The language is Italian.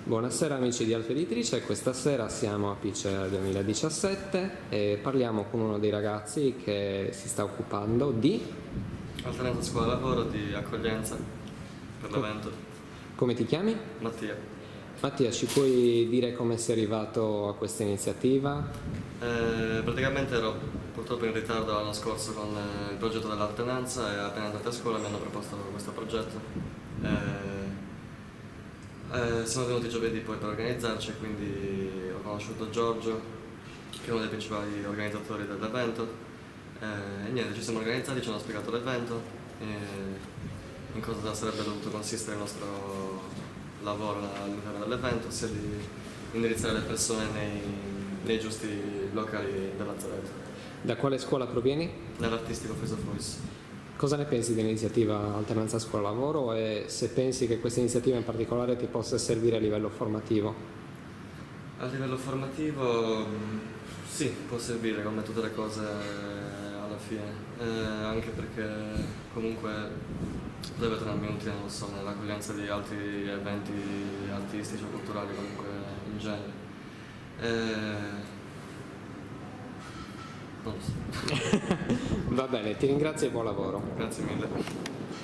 Buonasera amici di Alfa Editrice, questa sera siamo a Pice 2017 e parliamo con uno dei ragazzi che si sta occupando di... Alternanza scuola-lavoro di accoglienza per l'evento. Come ti chiami? Mattia. Mattia, ci puoi dire come sei arrivato a questa iniziativa? Praticamente ero purtroppo in ritardo l'anno scorso con il progetto dell'alternanza e appena entrati a scuola mi hanno proposto questo progetto. Siamo venuti giovedì poi per organizzarci, quindi ho conosciuto Giorgio, che è uno dei principali organizzatori dell'evento. E niente, ci siamo organizzati, ci hanno spiegato l'evento, in cosa sarebbe dovuto consistere il nostro lavoro all'interno dell'evento, ossia di indirizzare le persone nei giusti locali del Lazzaretto. Da quale scuola provieni? Nell'artistico Face of Voice. Cosa ne pensi dell'iniziativa Alternanza Scuola-Lavoro e se pensi che questa iniziativa in particolare ti possa servire a livello formativo? A livello formativo sì, può servire come tutte le cose alla fine, anche perché comunque deve tornarmi utile, non so, nell'accoglienza di altri eventi artistici o culturali comunque in genere. Non lo so. Va bene, ti ringrazio e buon lavoro. Grazie mille.